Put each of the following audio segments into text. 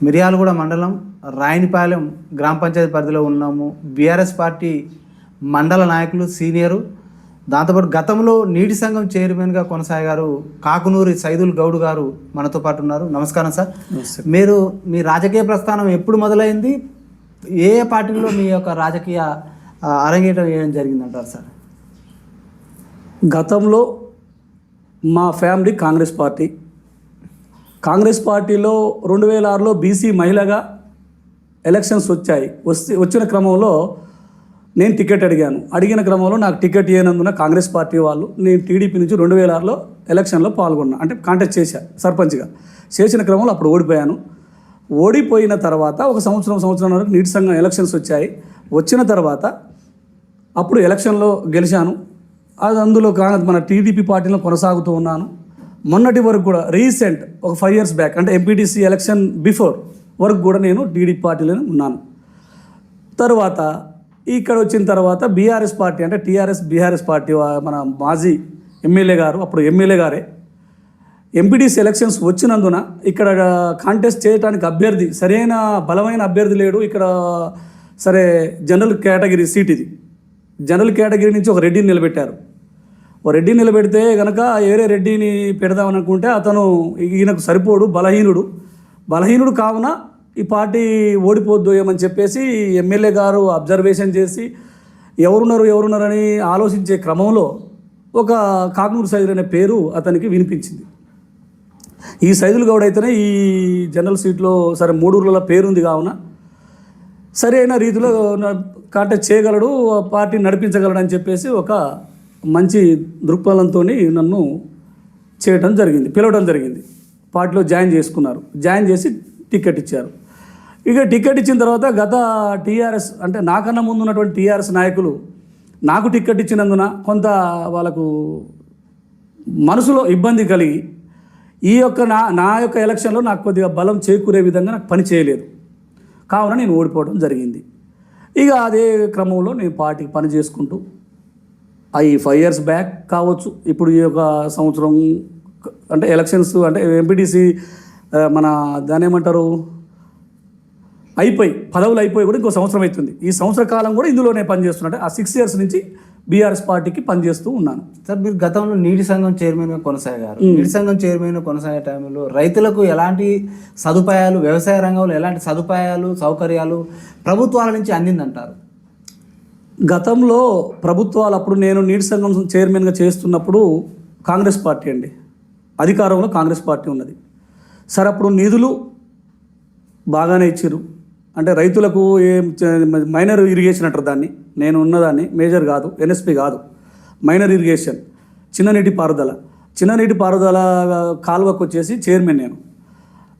మిర్యాలగూడ మండలం రాయనిపాలెం గ్రామ పంచాయతీ పరిధిలో ఉన్నాము. బీఆర్ఎస్ పార్టీ మండల నాయకులు సీనియరు, దాంతోపాటు గతంలో నీటి సంఘం చైర్మన్గా కొనసాగారు కాకునూరి సైదుల్ గౌడ్ గారు మనతో పాటు ఉన్నారు. నమస్కారం సార్. మీరు మీ రాజకీయ ప్రస్థానం ఎప్పుడు మొదలైంది? ఏ పార్టీలో మీ యొక్క రాజకీయ అరంగేటం చేయడం జరిగిందంటారు సార్? గతంలో మా ఫ్యామిలీ కాంగ్రెస్ పార్టీలో 2006లో బీసీ మహిళగా ఎలక్షన్స్ వచ్చిన క్రమంలో నేను టికెట్ అడిగిన క్రమంలో నాకు టికెట్ ఇవ్వనందున కాంగ్రెస్ పార్టీ వాళ్ళు నేను టీడీపీ నుంచి 2006లో ఎలక్షన్లో పాల్గొన్నా, అంటే కాంటెస్ట్ చేశాను సర్పంచ్గా. చేసిన క్రమంలో అప్పుడు ఓడిపోయిన తర్వాత ఒక సంవత్సరం వరకు నీటి సంఘం ఎలక్షన్స్ వచ్చిన తర్వాత అప్పుడు ఎలక్షన్లో గెలిచాను. అది అందులో మన టీడీపీ పార్టీలో కొనసాగుతూ ఉన్నాను. మొన్నటి వరకు కూడా రీసెంట్ ఒక 5 years బ్యాక్, అంటే ఎంపీటీసీ ఎలక్షన్ బిఫోర్ వరకు కూడా నేను టీడీపీ పార్టీలోనే ఉన్నాను. తర్వాత ఇక్కడ వచ్చిన తర్వాత బీఆర్ఎస్ పార్టీ, అంటే బీఆర్ఎస్ పార్టీ మన మాజీ ఎమ్మెల్యే గారు, అప్పుడు ఎమ్మెల్యే గారే, ఎంపీటీసీ ఎలక్షన్స్ వచ్చినందున ఇక్కడ కాంటెస్ట్ చేయడానికి సరైన బలమైన అభ్యర్థి లేడు. ఇక్కడ సరే జనరల్ కేటగిరీ సీట్ ఇది. జనరల్ కేటగిరీ నుంచి ఒక రెడ్డిని నిలబెట్టారు. ఓ రెడ్డిని నిలబెడితే కనుక వేరే రెడ్డిని పెడదామని అనుకుంటే అతను ఈయనకు సరిపోడు, బలహీనుడు కావున ఈ పార్టీ ఓడిపోద్దు ఏమని చెప్పేసి ఎమ్మెల్యే గారు అబ్జర్వేషన్ చేసి ఎవరున్నారని ఆలోచించే క్రమంలో ఒక కాకునూరు సైదుల్ అనే పేరు అతనికి వినిపించింది. ఈ సైదుల్ గౌడ్ అయితేనే ఈ జనరల్ సీట్లో సరే 3 ఊర్ల పేరుంది కావున సరైన రీతిలో కాంటెస్ట్ చేయగలడు, పార్టీని నడిపించగలడు అని చెప్పేసి ఒక మంచి దృక్పథంతో నన్ను పిలవడం జరిగింది. పార్టీలో జాయిన్ చేసి టికెట్ ఇచ్చారు. ఇక టికెట్ ఇచ్చిన తర్వాత గత టీఆర్ఎస్, అంటే నాకన్నా ముందు ఉన్నటువంటి టీఆర్ఎస్ నాయకులు నాకు టికెట్ ఇచ్చినందున కొంత వాళ్ళకు మనసులో ఇబ్బంది కలిగి ఈ యొక్క నా యొక్క ఎలక్షన్లో నాకు కొద్దిగా బలం చేకూరే విధంగా నాకు పని చేయలేదు, కావున నేను ఓడిపోవడం జరిగింది. ఇక అదే క్రమంలో నేను పార్టీకి పని చేసుకుంటూ ఈ 5 years బ్యాక్ కావచ్చు, ఇప్పుడు ఈ యొక్క సంవత్సరం అంటే ఎలక్షన్స్ అంటే ఎంపీటీసీ మన దాని ఏమంటారు పదవులు అయిపోయి కూడా ఇంకో సంవత్సరం అవుతుంది. ఈ సంవత్సర కాలం కూడా ఇందులోనే పనిచేస్తున్నట్టు ఆ 6 years నుంచి బీఆర్ఎస్ పార్టీకి పనిచేస్తూ ఉన్నాను. సార్, మీరు గతంలో నీటి సంఘం చైర్మన్గా కొనసాగారు. నీటి సంఘం చైర్మన్గా కొనసాగే టైంలో రైతులకు ఎలాంటి సదుపాయాలు, వ్యవసాయ రంగంలో ఎలాంటి సదుపాయాలు, సౌకర్యాలు ప్రభుత్వాల నుంచి అందిందంటారు? గతంలో ప్రభుత్వాలు, అప్పుడు నేను నీటి సంఘం చైర్మన్గా చేస్తున్నప్పుడు కాంగ్రెస్ పార్టీ అండి అధికారంలో, కాంగ్రెస్ పార్టీ ఉన్నది. సరే అప్పుడు నిధులు బాగానే ఇచ్చారు. అంటే రైతులకు మైనర్ ఇరిగేషన్ అంటారు దాన్ని, నేను ఉన్నదాన్ని మేజర్ కాదు, ఎన్ఎస్పి కాదు, మైనర్ ఇరిగేషన్, చిన్న నీటి పారుదల కాలువకు వచ్చేసి చైర్మన్ నేను.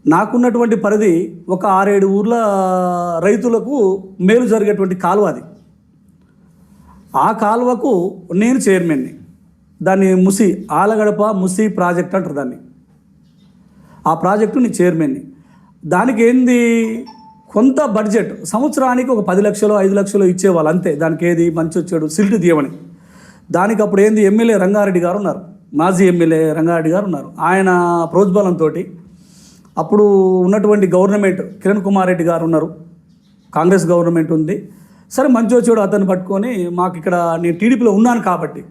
నాకున్నటువంటి పరిధి ఒక 6-7 ఊర్ల రైతులకు మేలు జరిగేటువంటి కాలువ అది. ఆ కాలువకు నేను చైర్మన్ని. దాన్ని ఆలగడప ముసి ప్రాజెక్ట్ అంటారు దాన్ని. ఆ ప్రాజెక్టు నేను చైర్మన్ని. దానికి ఏంది కొంత బడ్జెట్ సంవత్సరానికి ఒక 10 లక్షలు 5 లక్షలు ఇచ్చేవాళ్ళు అంతే. దానికి ఏది మంచి వచ్చాడు సిల్ట్ తీయమని. దానికి అప్పుడు ఏంది ఎమ్మెల్యే రంగారెడ్డి గారు ఉన్నారు, మాజీ ఎమ్మెల్యే రంగారెడ్డి గారు ఉన్నారు. ఆయన ప్రోద్బలంతో అప్పుడు ఉన్నటువంటి గవర్నమెంట్ కిరణ్ కుమార్ రెడ్డి గారు ఉన్నారు, కాంగ్రెస్ గవర్నమెంట్ ఉంది. సరే మంచి వచ్చాడు అతన్ని పట్టుకొని మాకు ఇక్కడ నేను టీడీపీలో ఉన్నాను కాబట్టి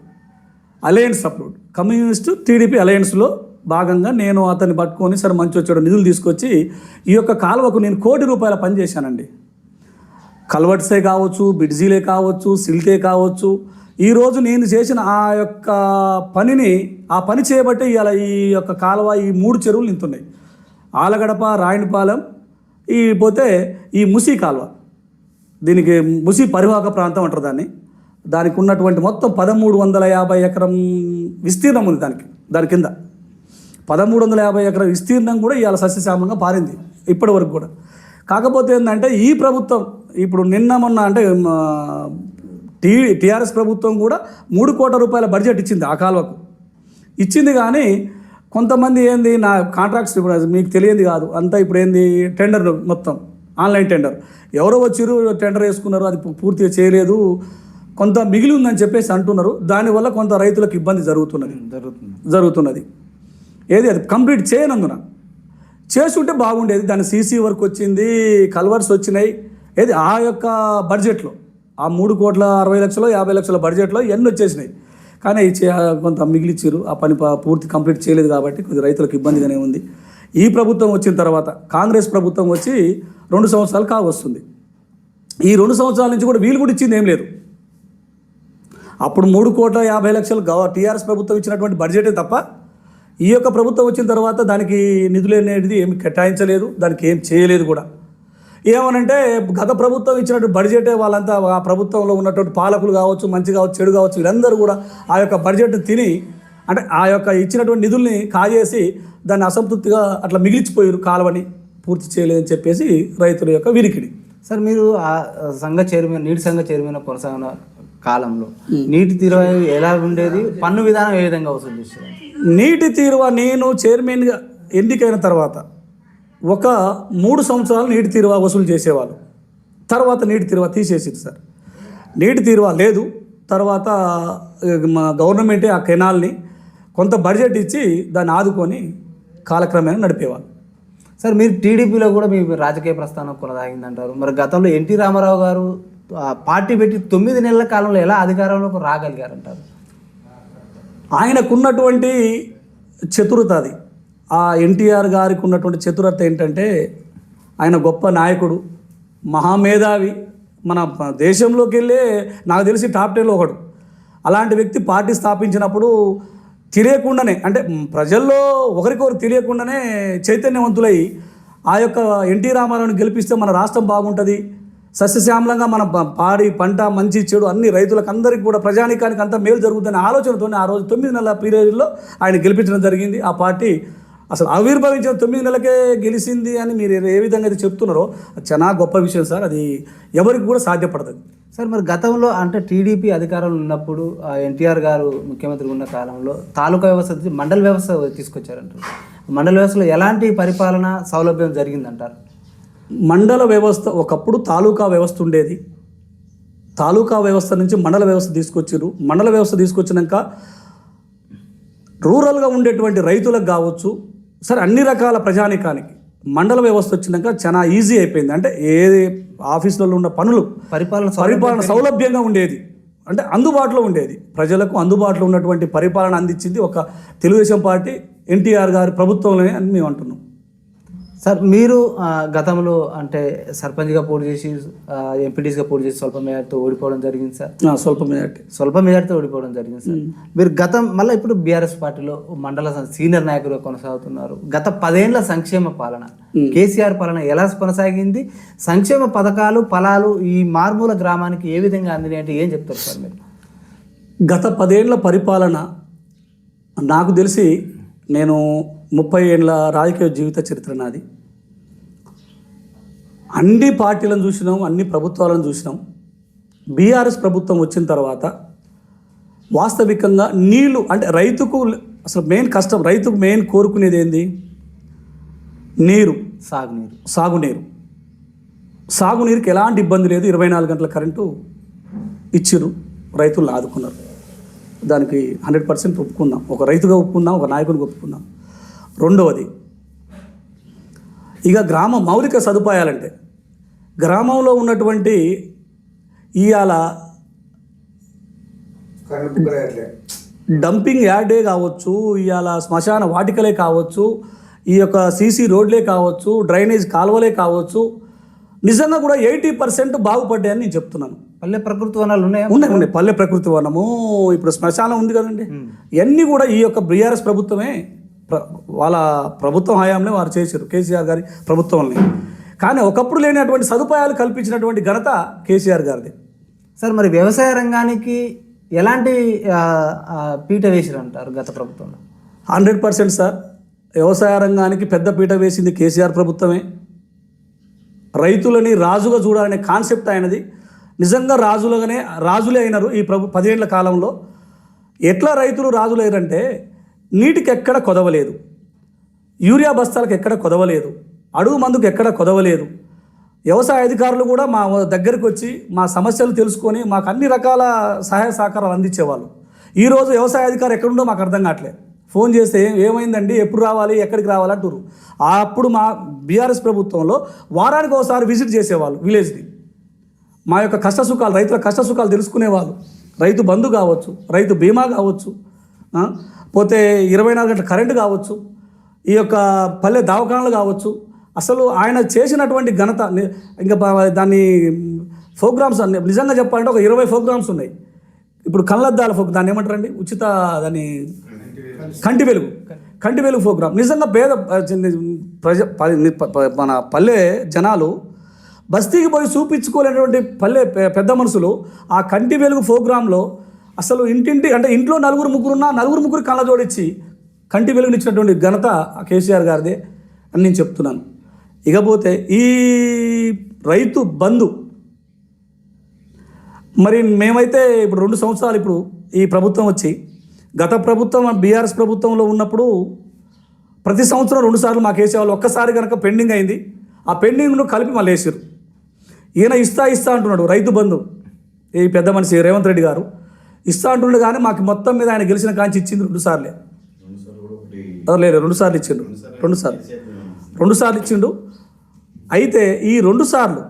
అలయన్స్ అప్లోడ్ కమ్యూనిస్టు టీడీపీ అలయన్స్లో భాగంగా నేను అతన్ని పట్టుకొని సరే మంచి వచ్చాడు నిధులు తీసుకొచ్చి ఈ యొక్క కాలువకు నేను ₹1 కోటి పని చేశానండి. కల్వర్ట్సే కావచ్చు, బిడ్జీలే కావచ్చు, సిల్టే కావచ్చు. ఈరోజు నేను చేసిన ఆ యొక్క పని చేయబట్టే ఇవాళ ఈ యొక్క కాలువ ఈ 3 చెరువులు నింతున్నాయి. ఆలగడప, రాయనిపాలెం, పోతే ఈ ముసి కాలువ, దీనికి ముసి పరివాహక ప్రాంతం అంటారు దానికి ఉన్నటువంటి మొత్తం 1350 ఎకరం విస్తీర్ణం ఉంది. దాని కింద 1350 ఎకరం విస్తీర్ణం కూడా ఇవాళ సస్యశ్యామలంగా పారింది ఇప్పటి వరకు కూడా. కాకపోతే ఏంటంటే ఈ ప్రభుత్వం ఇప్పుడు మొన్న అంటే టీఆర్ఎస్ ప్రభుత్వం కూడా ₹3 కోట్ల బడ్జెట్ ఇచ్చింది ఆ కాలువకు ఇచ్చింది. కానీ కొంతమంది ఏంది నా కాంట్రాక్ట్స్ ఇప్పుడు మీకు తెలియంది కాదు అంతా. ఇప్పుడు ఏంది టెండర్ మొత్తం ఆన్లైన్ టెండర్, ఎవరో వచ్చిరు టెండర్ వేసుకున్నారు, అది పూర్తిగా చేయలేదు, కొంత మిగిలి ఉందని చెప్పేసి అంటున్నారు. దానివల్ల కొంత రైతులకు ఇబ్బంది జరుగుతున్నది. ఏది అది కంప్లీట్ చేయనందున చేసుంటే బాగుండేది. దాని సీసీ వర్క్ వచ్చింది, కల్వర్స్ వచ్చినాయి. ఏది ఆ యొక్క బడ్జెట్లో ఆ 3,60,00,000 50,00,000 బడ్జెట్లో ఎన్ని వచ్చేసినాయి. కానీ కొంత మిగిలిచ్చారు. ఆ పని పూర్తి కంప్లీట్ చేయలేదు కాబట్టి కొద్ది రైతులకు ఇబ్బందిగానే ఉంది. ఈ ప్రభుత్వం వచ్చిన తర్వాత కాంగ్రెస్ ప్రభుత్వం వచ్చి 2 సంవత్సరాలు కావస్తుంది. ఈ 2 సంవత్సరాల నుంచి కూడా వీళ్ళు కూడా ఇచ్చింది ఏం లేదు. అప్పుడు 3,50,00,000 టీఆర్ఎస్ ప్రభుత్వం ఇచ్చినటువంటి బడ్జెటే తప్ప ఈ యొక్క ప్రభుత్వం వచ్చిన తర్వాత దానికి నిధులు అనేది ఏమి కేటాయించలేదు, దానికి ఏం చేయలేదు కూడా. ఏమనంటే గత ప్రభుత్వం ఇచ్చినటువంటి బడ్జెటే వాళ్ళంతా ఆ ప్రభుత్వంలో ఉన్నటువంటి పాలకులు కావచ్చు, మంచి కావచ్చు, చెడు కావచ్చు, వీళ్ళందరూ కూడా ఆ యొక్క బడ్జెట్ని తిని అంటే ఆ యొక్క ఇచ్చినటువంటి నిధుల్ని కాజేసి దాన్ని అసంతృప్తిగా అట్లా మిగిలిచిపోయారు. కాలువని పూర్తి చేయలేదని చెప్పేసి రైతుల యొక్క వినికిడి. సార్ మీరు ఆ నీటి సంఘ చైర్మన్ కొనసాగిన కాలంలో నీటి తీరువ ఎలా ఉండేది, పన్ను విధానం ఏ విధంగా వసూలు చేసేది? నీటి తీరువ నేను చైర్మన్గా ఎన్నికైన తర్వాత ఒక 3 సంవత్సరాలు నీటి తీరువ వసూలు చేసేవాళ్ళు. తర్వాత నీటి తీరువ తీసేసింది సార్. నీటి తీరువ లేదు. తర్వాత మా గవర్నమెంటే ఆ కెనాల్ని కొంత బడ్జెట్ ఇచ్చి దాన్ని ఆదుకొని కాలక్రమేణా నడిపేవాళ్ళు. సార్ మీరు టీడీపీలో కూడా మీ రాజకీయ ప్రస్థానం కొనసాగిందంటారు. మరి గతంలో ఎన్టీ రామారావు గారు పార్టీ పెట్టి 9 నెలల కాలంలో ఎలా అధికారంలోకి రాగలిగారంటారు? ఆయనకున్నటువంటి చతురత అది. ఆ ఎన్టీఆర్ గారికి ఉన్నటువంటి చతురత ఏంటంటే ఆయన గొప్ప నాయకుడు, మహామేధావి, మన దేశంలోకి వెళ్ళే నాకు తెలిసి టాప్ 10లో ఒకడు. అలాంటి వ్యక్తి పార్టీ స్థాపించినప్పుడు తెలియకుండానే అంటే ప్రజల్లో ఒకరికొకరు తెలియకుండానే చైతన్యవంతులై ఆ యొక్క ఎన్టీ రామారావుని గెలిపిస్తే మన రాష్ట్రం బాగుంటుంది, సస్యశ్యామలంగా మన పాడి పంట మంచి చెడు అన్ని రైతులకు అందరికీ కూడా ప్రజానీకానికి అంతా మేలు జరుగుతుందనే ఆలోచనతోనే ఆ రోజు 9 నెలల పీరియడ్లో ఆయన గెలిపించడం జరిగింది. ఆ పార్టీ అసలు ఆవిర్భవించిన 9 నెలలకే గెలిచింది అని మీరు ఏ విధంగా అయితే చెప్తున్నారో అది చాలా గొప్ప విషయం సార్. అది ఎవరికి కూడా సాధ్యపడుతుంది సార్. మరి గతంలో అంటే టీడీపీ అధికారంలో ఉన్నప్పుడు ఎన్టీఆర్ గారు ముఖ్యమంత్రి ఉన్న కాలంలో తాలూకా వ్యవస్థ మండల వ్యవస్థ తీసుకొచ్చారంటారు. మండల వ్యవస్థలో ఎలాంటి పరిపాలన సౌలభ్యం జరిగిందంటారు? మండల వ్యవస్థ ఒకప్పుడు తాలూకా వ్యవస్థ ఉండేది. తాలూకా వ్యవస్థ నుంచి మండల వ్యవస్థ తీసుకొచ్చారు. మండల వ్యవస్థ తీసుకొచ్చినాక రూరల్గా ఉండేటువంటి రైతులకు కావచ్చు సరే అన్ని రకాల ప్రజానికానికి మండల వ్యవస్థ వచ్చినాక చాలా ఈజీ అయిపోయింది. అంటే ఏ ఆఫీసులలో ఉన్న పనులు పరిపాలన సౌలభ్యంగా ఉండేది, అంటే అందుబాటులో ఉండేది, ప్రజలకు అందుబాటులో ఉన్నటువంటి పరిపాలన అందించింది ఒక తెలుగుదేశం పార్టీ ఎన్టీఆర్ గారి ప్రభుత్వంలోనే అని మేము అంటున్నాం. సార్ మీరు గతంలో అంటే సర్పంచ్గా పోటీ చేసి ఎంపీటీస్గా పోటీ చేసి స్వల్ప మెజార్టీతో ఓడిపోవడం జరిగింది సార్. స్వల్ప మెజార్టీతో ఓడిపోవడం జరిగింది సార్. మీరు మళ్ళీ ఇప్పుడు బీఆర్ఎస్ పార్టీలో మండల సీనియర్ నాయకులుగా కొనసాగుతున్నారు. గత 10 ఏళ్ల సంక్షేమ పాలన కేసీఆర్ పాలన ఎలా కొనసాగింది? సంక్షేమ పథకాలు ఫలాలు ఈ మారుమూల గ్రామానికి ఏ విధంగా అందినాయి అంటే ఏం చెప్తారు సార్ మీరు? గత 10 ఏళ్ల పరిపాలన నాకు తెలిసి నేను 30 ఏళ్ళ రాజకీయ జీవిత చరిత్ర నాది. అన్ని పార్టీలను చూసినాం, అన్ని ప్రభుత్వాలను చూసినాం. బీఆర్ఎస్ ప్రభుత్వం వచ్చిన తర్వాత వాస్తవికంగా నీళ్ళు అంటే రైతుకు అసలు మెయిన్ కష్టం, రైతుకు మెయిన్ కోరుకునేది ఏంది? నీరు, సాగునీరుకి ఎలాంటి ఇబ్బంది లేదు. 24 గంటల కరెంటు ఇచ్చిర్రు, రైతులను ఆదుకున్నారు. దానికి 100% ఒప్పుకుందాం. ఒక రైతుగా ఒప్పుకుందాం, ఒక నాయకుడిగా ఒప్పుకుందాం. రెండవది ఇక గ్రామ మౌలిక సదుపాయాలంటే గ్రామంలో ఉన్నటువంటి ఇవాళ డంపింగ్ యార్డే కావచ్చు, ఇవాళ శ్మశాన వాటికలే కావచ్చు, ఈ యొక్క సీసీ రోడ్లే కావచ్చు, డ్రైనేజ్ కాలువలే కావచ్చు, నిజంగా కూడా 80% బాగుపడ్డాయని నేను చెప్తున్నాను. పల్లె ప్రకృతి వనాలు ఉన్నాయి. పల్లె ప్రకృతి వనము, ఇప్పుడు శ్మశానం ఉంది కదండి. ఇవన్నీ కూడా ఈ యొక్క బీఆర్ఎస్ ప్రభుత్వమే, వాళ్ళ ప్రభుత్వం హయాంలో వారు చేశారు, కేసీఆర్ గారి ప్రభుత్వంలో. కానీ ఒకప్పుడు లేనటువంటి సదుపాయాలు కల్పించినటువంటి ఘనత కేసీఆర్ గారిది. సార్ మరి వ్యవసాయ రంగానికి ఎలాంటి పీట వేసారు అంటారు గత ప్రభుత్వంలో? 100% సార్. వ్యవసాయ రంగానికి పెద్ద పీట వేసింది కేసీఆర్ ప్రభుత్వమే. రైతులని రాజుగా చూడాలనే కాన్సెప్ట్ అయినది. నిజంగా రాజులే అయినారు ఈ 10 ఏళ్ల కాలంలో. ఎట్లా రైతులు రాజులయ్యారంటే నీటికి ఎక్కడ కొదవలేదు, యూరియా బస్తాలకు ఎక్కడ కొదవలేదు, అడుగు మందుకు ఎక్కడ కొదవలేదు. వ్యవసాయ అధికారులు కూడా మా దగ్గరికి వచ్చి మా సమస్యలు తెలుసుకొని మాకు అన్ని రకాల సహాయ సహకారాలు అందించేవాళ్ళు. ఈరోజు వ్యవసాయ అధికారి ఎక్కడుండో మాకు అర్థం కావట్లేదు. ఫోన్ చేస్తే ఏమైందండి, ఎప్పుడు రావాలి, ఎక్కడికి రావాలి అంటారు. అప్పుడు మా బీఆర్ఎస్ ప్రభుత్వంలో వారానికి ఒకసారి విజిట్ చేసేవాళ్ళు విలేజ్ని. మా యొక్క కష్టసుఖాలు, రైతుల కష్టసుఖాలు తెలుసుకునేవాళ్ళు. రైతు బంధు కావచ్చు, రైతు బీమా కావచ్చు, పోతే 24 గంటల కరెంటు కావచ్చు, ఈ యొక్క పల్లె దవాఖానాలు కావచ్చు. అసలు ఆయన చేసినటువంటి ఘనత ఇంకా దాన్ని ప్రోగ్రామ్స్ అన్ని నిజంగా చెప్పాలంటే ఒక 20 ప్రోగ్రామ్స్ ఉన్నాయి. ఇప్పుడు కళ్ళద్దాల దాన్ని ఏమంటారండి, ఉచిత దాన్ని కంటి వెలుగు ప్రోగ్రాం. నిజంగా పేద మన పల్లె జనాలు బస్తీకి పోయి చూపించుకోలేనటువంటి పల్లె పెద్ద మనుషులు ఆ కంటి వెలుగు ప్రోగ్రాంలో అసలు ఇంటింటి అంటే ఇంట్లో 4-3 కళ్ళ జోడించి కంటి వెలుగునిచ్చినటువంటి ఘనత కేసీఆర్ గారిదే అని నేను చెప్తున్నాను. ఇకపోతే ఈ రైతు బంధు మరి మేమైతే ఇప్పుడు 2 సంవత్సరాలు ఇప్పుడు ఈ ప్రభుత్వం వచ్చి, గత ప్రభుత్వం బీఆర్ఎస్ ప్రభుత్వంలో ఉన్నప్పుడు ప్రతి సంవత్సరం 2 సార్లు మాకు వేసేవాళ్ళు. ఒక్కసారి కనుక పెండింగ్ అయింది, ఆ పెండింగ్ను కలిపి మళ్ళీ వేసారు. ఈయన ఇస్తా అంటున్నాడు రైతు బంధు. ఈ పెద్ద మనిషి రేవంత్ రెడ్డి గారు ఇస్తా అంటుండే, కానీ మాకు మొత్తం మీద ఆయన గెలిచిన కాంచి ఇచ్చింది 2 సార్లే. లేదు 2 సార్లు ఇచ్చిండు, 2 సార్లు ఇచ్చిండు. అయితే ఈ 2 సార్లు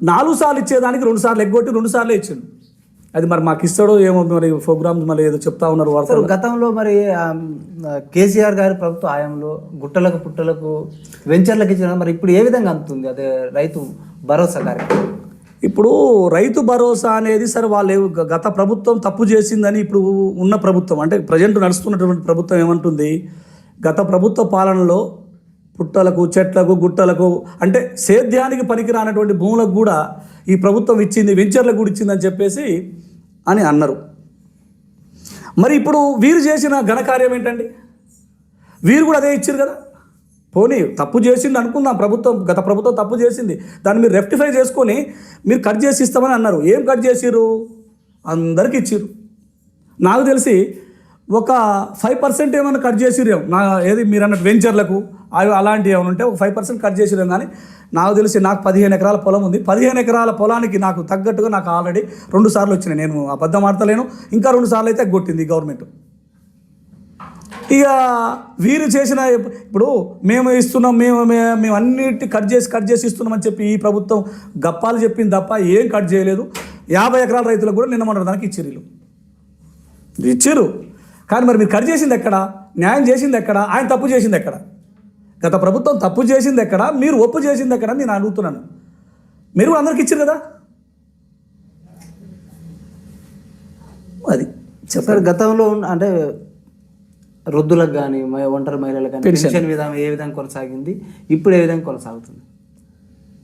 4 సార్లు ఇచ్చేదానికి 2 సార్లు ఎగ్గొట్టి 2 సార్లే ఇచ్చిండు. అది మరి మాకు ఇస్తాడో ఏమో, మరి ప్రోగ్రామ్స్ మళ్ళీ ఏదో చెప్తా ఉన్నారు వార్తలు. గతంలో మరి కేసీఆర్ గారి ప్రభుత్వ హయాంలో గుట్టలకు పుట్టలకు వెంచర్లకు ఇచ్చిన, మరి ఇప్పుడు ఏ విధంగా అందుతుంది అదే రైతు భరోసా కార్యక్రమం? ఇప్పుడు రైతు భరోసా అనేది సరే వాళ్ళు గత ప్రభుత్వం తప్పు చేసిందని ఇప్పుడు ఉన్న ప్రభుత్వం అంటే ప్రజెంట్ నడుస్తున్నటువంటి ప్రభుత్వం ఏమంటుంది, గత ప్రభుత్వ పాలనలో పుట్టలకు చెట్లకు గుట్టలకు అంటే సేద్యానికి పనికిరానటువంటి భూములకు కూడా ఈ ప్రభుత్వం ఇచ్చింది, వెంచర్లకు కూడా ఇచ్చిందని చెప్పేసి అని అన్నారు. మరి ఇప్పుడు వీరు చేసిన ఘనకార్యం ఏంటండి? వీరు కూడా అదే ఇచ్చారు కదా. పోనీ తప్పు చేసింది అనుకుందాం, గత ప్రభుత్వం తప్పు చేసింది, దాన్ని మీరు రెక్టిఫై చేసుకొని మీరు కట్ చేసి ఇస్తామని అన్నారు. ఏం కట్ చేసిర్రు? అందరికి ఇచ్చిర్రు. నాకు తెలిసి ఒక 5% ఏమైనా కట్ చేసిరేమో, ఏది మీరు అన్నట్టు వెంచర్లకు అవి అలాంటివి ఏమైనా ఉంటే ఒక 5% కట్ చేసిరేం. కానీ నాకు తెలిసి నాకు 15 ఎకరాల పొలం ఉంది. 15 ఎకరాల పొలానికి నాకు తగ్గట్టుగా నాకు ఆల్రెడీ 2 సార్లు వచ్చినాయి. నేను అబద్ధం ఆడతలేను. ఇంకా 2 సార్లు అయితే కొట్టింది గవర్నమెంట్. ఇక వీరు చేసిన ఇప్పుడు మేము ఇస్తున్నాం, మేము అన్నిటి కట్ చేసి ఇస్తున్నామని చెప్పి ఈ ప్రభుత్వం గప్పాలు చెప్పింది తప్ప ఏం కట్ చేయలేదు. 50 ఎకరాల రైతులకు కూడా నిన్న మొన్న దానికి ఇచ్చిర్రు. కానీ మరి మీరు కట్ చేసింది ఎక్కడ? న్యాయం చేసింది ఎక్కడ? ఆయన తప్పు చేసింది ఎక్కడ? గత ప్రభుత్వం తప్పు చేసింది ఎక్కడ? మీరు ఒప్పు చేసింది ఎక్కడ? నేను అడుగుతున్నాను. మీరు కూడా అందరికి ఇచ్చారు కదా. అది చెప్పారు. గతంలో అంటే వృద్ధులకు కానీ ఒంటరి మహిళలకు కానీ పెన్షన్ విధానం ఏ విధంగా కొనసాగింది, ఇప్పుడు ఏ విధంగా కొనసాగుతుంది?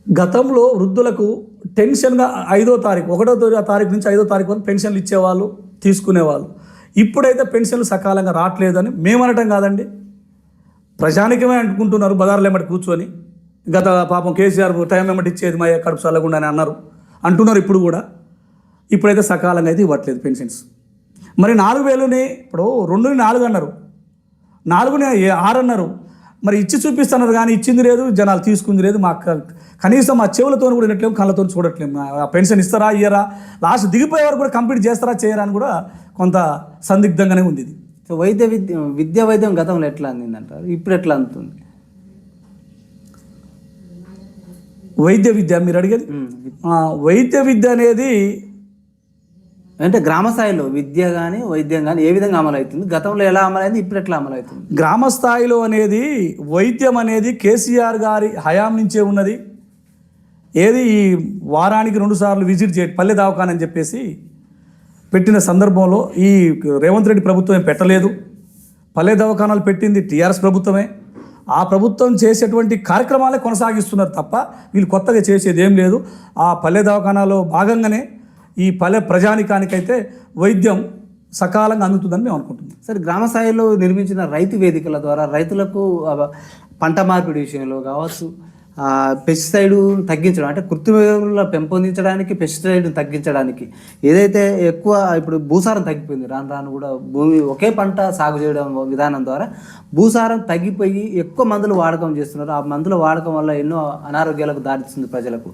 గతంలో వృద్ధులకు టెన్షన్గా 5వ తారీఖు 1వ తారీఖు నుంచి 5వ తారీఖు వరకు పెన్షన్లు ఇచ్చేవాళ్ళు, తీసుకునేవాళ్ళు. ఇప్పుడైతే పెన్షన్లు సకాలంగా రావట్లేదని మేము అనటం కాదండి, ప్రజానికమే అనుకుంటున్నారు. బజార్లు ఏమటి కూర్చొని గత పాపం కేసీఆర్ టైం ఏమటి ఇచ్చేది మా కడుపు చల్లకుండా అని అంటున్నారు. ఇప్పుడైతే సకాలంగా అయితే ఇవ్వట్లేదు పెన్షన్స్. మరి 4,000ని ఇప్పుడు 2ని 4 అన్నారు, 4ని 6 అన్నారు. మరి ఇచ్చి చూపిస్తున్నారు కానీ ఇచ్చింది లేదు, జనాలు తీసుకుంది లేదు. మాకు కనీసం మా చెవులతో కూడా వినట్లేము, కళ్ళతో చూడట్లేము. ఆ పెన్షన్ ఇస్తారా ఇయ్యరా, లాస్ట్ దిగిపోయే వరకు కూడా కంప్లీట్ చేస్తారా చేయరా అని కూడా కొంత సందిగ్ధంగానే ఉంది ఇది. సో వైద్యం గతంలో ఎట్లా అందిందంటారు, ఇప్పుడు ఎట్లా అందుతుంది? వైద్య విద్య మీరు అడిగేది, వైద్య విద్య అనేది అంటే గ్రామ స్థాయిలో విద్య కానీ వైద్యం కానీ ఏ విధంగా అమలు అవుతుంది? గతంలో ఎలా అమలైంది, ఇప్పుడు ఎట్లా అమలు అవుతుంది? గ్రామ స్థాయిలో అనేది వైద్యం అనేది కేసీఆర్ గారి హయాం నుంచే ఉన్నది. ఏది ఈ వారానికి 2 సార్లు విజిట్ చేయండి పల్లె దవాఖాన అని చెప్పేసి పెట్టిన సందర్భంలో ఈ రేవంత్ రెడ్డి ప్రభుత్వం పెట్టలేదు. పల్లె దవాఖానాలు పెట్టింది టీఆర్ఎస్ ప్రభుత్వమే. ఆ ప్రభుత్వం చేసేటువంటి కార్యక్రమాలే కొనసాగిస్తున్నారు తప్ప వీళ్ళు కొత్తగా చేసేది ఏం లేదు. ఆ పల్లె దవాఖానాలో భాగంగానే ఈ పల్లె ప్రజానికానికైతే వైద్యం సకాలంగా అందుతుందని మేము అనుకుంటున్నాం. సరే, గ్రామ స్థాయిలో నిర్మించిన రైతు వేదికల ద్వారా రైతులకు పంట మార్పిడి విషయంలో కావచ్చు, పెస్టిసైడ్ తగ్గించడం అంటే కృత్రిమ ఎరువులను పెంపొందించడానికి, పెస్టిసైడ్ని తగ్గించడానికి ఏదైతే ఎక్కువ ఇప్పుడు భూసారం తగ్గిపోయింది. రాను కూడా భూమి ఒకే పంట సాగు చేయడం విధానం ద్వారా భూసారం తగ్గిపోయి ఎక్కువ మందులు వాడకం చేస్తున్నారు. ఆ మందుల వాడకం వల్ల ఎన్నో అనారోగ్యాలకు దారితీస్తుంది ప్రజలకు.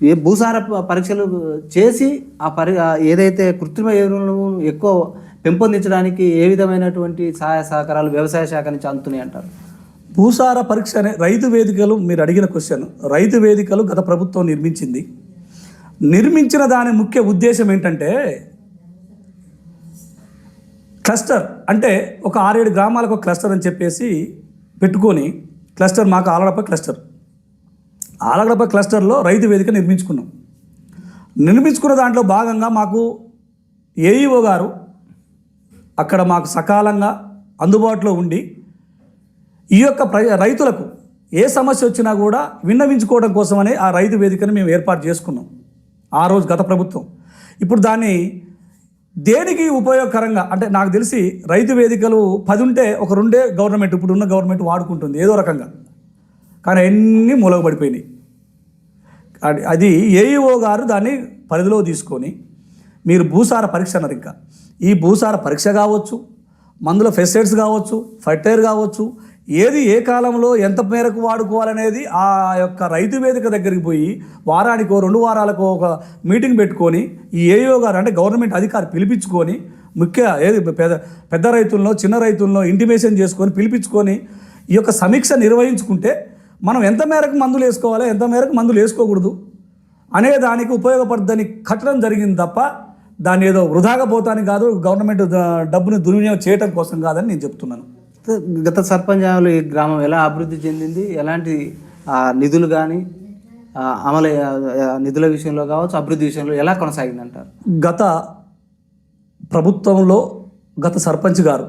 ఏ భూసార పరీక్షలు చేసి ఏదైతే కృత్రిమ ఎరువులను ఎక్కువ పెంపొందించడానికి ఏ విధమైనటువంటి సహాయ సహకారాలు వ్యవసాయ శాఖ నుంచి అందుతున్నాయి అంటారు? భూసార పరీక్ష అనే రైతు వేదికలు, మీరు అడిగిన క్వశ్చన్, రైతు వేదికలు గత ప్రభుత్వం నిర్మించింది. నిర్మించిన దాని ముఖ్య ఉద్దేశం ఏంటంటే క్లస్టర్, అంటే ఒక 6-7 గ్రామాలకు ఒక క్లస్టర్ అని చెప్పేసి పెట్టుకొని, క్లస్టర్ మాకు ఆలగడప క్లస్టర్, ఆలగడప క్లస్టర్లో రైతు వేదిక నిర్మించుకున్నాం. నిర్మించుకున్న దాంట్లో భాగంగా మాకు ఏఈఓ గారు అక్కడ మాకు సకాలంగా అందుబాటులో ఉండి ఈ యొక్క రైతులకు ఏ సమస్య వచ్చినా కూడా విన్నవించుకోవడం కోసమనే ఆ రైతు వేదికను మేము ఏర్పాటు చేసుకున్నాం ఆ రోజు గత ప్రభుత్వం. ఇప్పుడు దాన్ని దేనికి ఉపయోగకరంగా అంటే నాకు తెలిసి రైతు వేదికలు 10 ఉంటే ఒక 2 గవర్నమెంట్, ఇప్పుడు ఉన్న గవర్నమెంట్ వాడుకుంటుంది ఏదో రకంగా, కానీ అన్నీ మూలగబడిపోయినాయి. అది ఏఈఓ గారు దాన్ని పరిధిలో తీసుకొని మీరు భూసార పరీక్ష అన్నారు. ఇంకా ఈ భూసార పరీక్ష కావచ్చు, మందుల పెస్టిసైడ్స్ కావచ్చు, ఫర్టైజర్ కావచ్చు, ఏది ఏ కాలంలో ఎంత మేరకు వాడుకోవాలనేది ఆ యొక్క రైతు వేదిక దగ్గరికి పోయి వారానికో 2 వారాలకో ఒక మీటింగ్ పెట్టుకొని ఈ ఏఈఓ గారు అంటే గవర్నమెంట్ అధికారి పిలిపించుకొని ఏది పెద్ద రైతుల్లో చిన్న రైతుల్లో ఇంటిమేషన్ చేసుకొని పిలిపించుకొని ఈ యొక్క సమీక్ష నిర్వహించుకుంటే మనం ఎంత మేరకు మందులు వేసుకోవాలి, ఎంత మేరకు మందులు వేసుకోకూడదు అనే దానికి ఉపయోగపడుతుందని కట్టడం జరిగింది తప్ప దాన్ని ఏదో వృధాగా పోతానికి కాదు, గవర్నమెంట్ డబ్బుని దుర్వినియోగం చేయడం కోసం కాదని నేను చెప్తున్నాను. గత సర్పంచాలు ఈ గ్రామం ఎలా అభివృద్ధి చెందింది, ఎలాంటి నిధులు కానీ నిధుల విషయంలో కావచ్చు, అభివృద్ధి విషయంలో ఎలా కొనసాగింది అంటారు? గత ప్రభుత్వంలో గత సర్పంచ్ గారు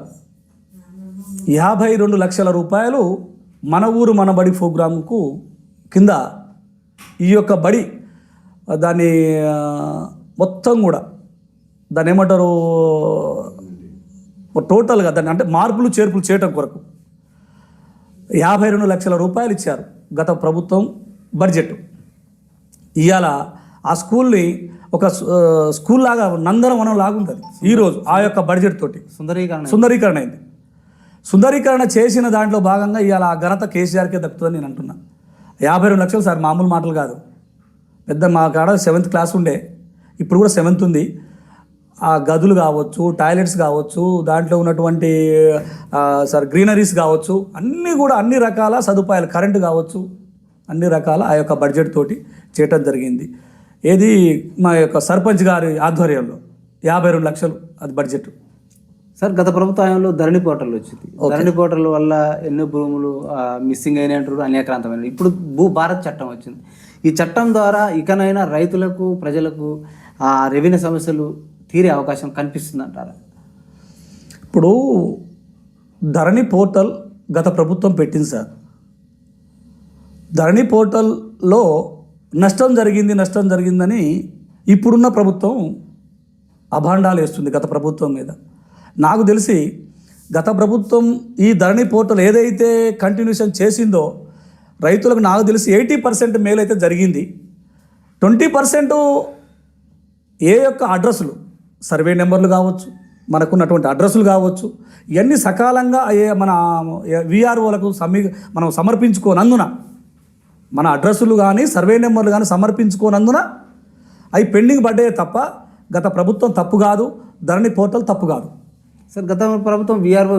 52 లక్షల రూపాయలు మన ఊరు మన బడి ప్రోగ్రాంకు కింద ఈ యొక్క బడి దాన్ని మొత్తం కూడా దాన్ని ఏమంటారు టోటల్గా దాన్ని అంటే మార్పులు చేర్పులు చేయటం కొరకు 52 లక్షల రూపాయలు ఇచ్చారు గత ప్రభుత్వం బడ్జెట్. ఇవాళ ఆ స్కూల్ని ఒక స్కూల్ లాగా నందనవనం లాగా ఉంటుంది ఈరోజు ఆ యొక్క బడ్జెట్ తోటి సుందరీకరణ అయింది. సుందరీకరణ చేసిన దాంట్లో భాగంగా ఇవాళ ఆ ఘనత కేసీఆర్కే దక్కుతుందని నేను అంటున్నా. 52 లక్షలు సార్ మామూలు మాటలు కాదు. పెద్ద మా కాడ 7th క్లాస్ ఉండే, ఇప్పుడు కూడా 7th ఉంది. ఆ గదులు కావచ్చు, టాయిలెట్స్ కావచ్చు, దాంట్లో ఉన్నటువంటి గ్రీనరీస్ కావచ్చు, అన్నీ కూడా అన్ని రకాల సదుపాయాలు, కరెంటు కావచ్చు, అన్ని రకాల ఆ యొక్క బడ్జెట్ తోటి చేయటం జరిగింది. ఏది మా యొక్క సర్పంచ్ గారి ఆధ్వర్యంలో 52 లక్షలు అది బడ్జెట్. సార్ గత ప్రభుత్వంలో ధరణి పోర్టల్ వచ్చింది. ధరణి పోర్టల్ వల్ల ఎన్నో భూములు మిస్సింగ్ అయినాయి అంటారు, అన్యాక్రాంతమైన. ఇప్పుడు భూ భారత్ చట్టం వచ్చింది. ఈ చట్టం ద్వారా ఇకనైనా రైతులకు ప్రజలకు ఆ రెవెన్యూ సమస్యలు తీరే అవకాశం కనిపిస్తుంది అంటారా? ఇప్పుడు ధరణి పోర్టల్ గత ప్రభుత్వం పెట్టింది సార్. ధరణి పోర్టల్లో నష్టం జరిగిందని ఇప్పుడున్న ప్రభుత్వం అభాండాలు వేస్తుంది గత ప్రభుత్వం మీద. నాకు తెలిసి గత ప్రభుత్వం ఈ ధరణి పోర్టల్ ఏదైతే కంటిన్యూషన్ చేసిందో రైతులకు నాకు తెలిసి 80% మేలైతే జరిగింది. 20% ఏ యొక్క అడ్రస్లు, సర్వే నెంబర్లు కావచ్చు, మనకున్నటువంటి అడ్రస్లు కావచ్చు, ఇవన్నీ సకాలంగా మన విఆర్ఓలకు మనం సమర్పించుకోనందున, మన అడ్రస్సులు కానీ సర్వే నెంబర్లు కానీ సమర్పించుకోనందున అవి పెండింగ్ పడ్డాయి తప్ప గత ప్రభుత్వం తప్పు కాదు, ధరణి పోర్టల్ తప్పు కాదు. సార్ గత ప్రభుత్వం విఆర్ఓ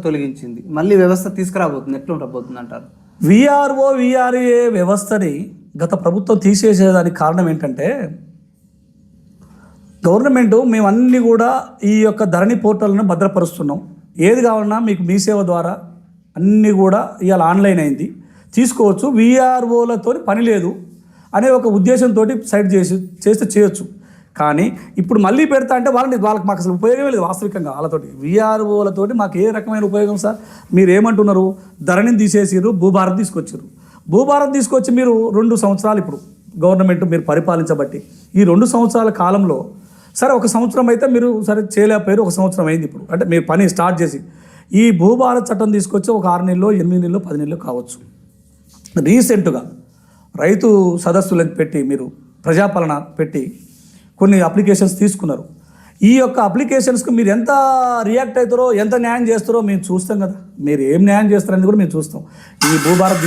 తొలగించింది, మళ్ళీ వ్యవస్థ తీసుకురాబోతుంది, ఎట్లా ఉండబోతుంది అంటారు? విఆర్ఏ వ్యవస్థని గత ప్రభుత్వం తీసేసేదానికి కారణం ఏంటంటే గవర్నమెంట్ మేమన్నీ కూడా ఈ యొక్క ధరణి పోర్టల్ను భద్రపరుస్తున్నాం, ఏది కావాలన్నా మీకు మీ సేవ ద్వారా అన్నీ కూడా ఇవాళ ఆన్లైన్ అయింది, తీసుకోవచ్చు, విఆర్ఓలతో పని లేదు అనే ఒక ఉద్దేశంతో సైడ్ చేస్తే చేయొచ్చు. కానీ ఇప్పుడు మళ్ళీ పెడతా అంటే వాళ్ళకి మాకు అసలు ఉపయోగమే లేదు. వాస్తవికంగా వాళ్ళతోటి విఆర్ఓలతోటి మాకు ఏ రకమైన ఉపయోగం సార్? మీరు ఏమంటున్నారు? ధరణిని తీసేసారు, భూభారత్ తీసుకొచ్చారు. భూభారత్ తీసుకొచ్చి మీరు 2 సంవత్సరాలు ఇప్పుడు గవర్నమెంట్ మీరు పరిపాలించబట్టి ఈ 2 సంవత్సరాల కాలంలో సరే 1 సంవత్సరం అయితే మీరు సరే చేయలేకపోయారు, 1 సంవత్సరం అయింది ఇప్పుడు అంటే మీరు పని స్టార్ట్ చేసి. ఈ భూభారత్ చట్టం తీసుకొచ్చి ఒక 6 నెలలో 8 నెలలో 10 నెలలు కావచ్చు. రీసెంట్గా రైతు సదస్సులను పెట్టి మీరు ప్రజాపాలన పెట్టి కొన్ని అప్లికేషన్స్ తీసుకున్నారు. ఈ యొక్క అప్లికేషన్స్కి మీరు ఎంత రియాక్ట్ అవుతారో, ఎంత న్యాయం చేస్తారో మేము చూస్తాం కదా. మీరు ఏం న్యాయం చేస్తారని కూడా మేము చూస్తాం. ఈ భూభారత్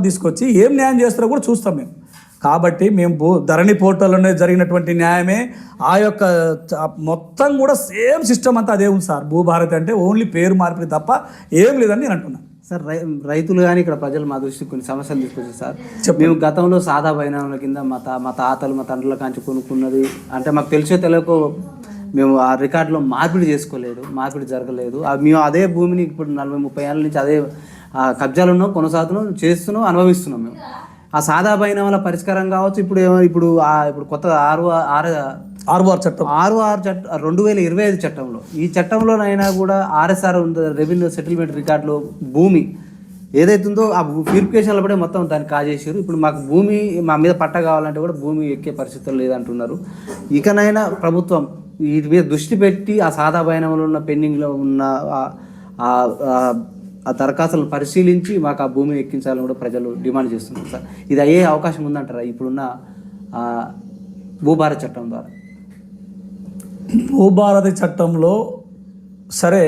తీసుకొచ్చి ఏం న్యాయం చేస్తారో కూడా చూస్తాం మేము. కాబట్టి మేము ధరణి పోర్టల్లోనే జరిగినటువంటి న్యాయమే ఆ యొక్క మొత్తం కూడా సేమ్ సిస్టమ్ అంతా అదే ఉంది సార్. భూభారతి అంటే ఓన్లీ పేరు మార్పిడి తప్ప ఏం లేదని నేను అంటున్నాను సార్. రైతులు కానీ ఇక్కడ ప్రజలు మా దృష్టికి కొన్ని సమస్యలు తీసుకొచ్చారు సార్. మేము గతంలో సాదా బైనామాల కింద మా తాతలు మా తండ్రుల కాంచి కొనుక్కున్నది అంటే మాకు తెలిసో తెలియకో మేము ఆ రికార్డులో మార్పిడి చేసుకోలేదు, మార్పిడి జరగలేదు. మేము అదే భూమిని ఇప్పుడు 40-30 ఏళ్ళ నుంచి అదే కబ్జాలు ఉన్నాం, కొనసాగుతున్నాం, చేస్తున్నాం, అనుభవిస్తున్నాం. మేము ఆ సాదా బైనామాల పరిష్కారం కావచ్చు. ఇప్పుడు కొత్త ఆర్ఓఆర్ చట్టం 2025 చట్టంలో, ఈ చట్టంలోనైనా కూడా ఆర్ఎస్ఆర్ రెవెన్యూ సెటిల్మెంట్ రికార్డులో భూమి ఏదైతుందో ఆ ప్యూరిఫికేషన్లో పడే మొత్తం దాన్ని కాజేసారు. ఇప్పుడు మాకు భూమి మా మీద పట్ట కావాలంటే కూడా భూమి ఎక్కే పరిస్థితులు లేదంటున్నారు. ఇకనైనా ప్రభుత్వం వీటి మీద దృష్టి పెట్టి ఆ సాదా బైనామాలో ఉన్న పెండింగ్లో ఉన్న ఆ దరఖాస్తులను పరిశీలించి మాకు ఆ భూమిని ఎక్కించాలని కూడా ప్రజలు డిమాండ్ చేస్తున్నారు సార్. ఇది అయ్యే అవకాశం ఉందంటారా ఇప్పుడున్న భూభారతి చట్టం ద్వారా? భూభారతి చట్టంలో సరే,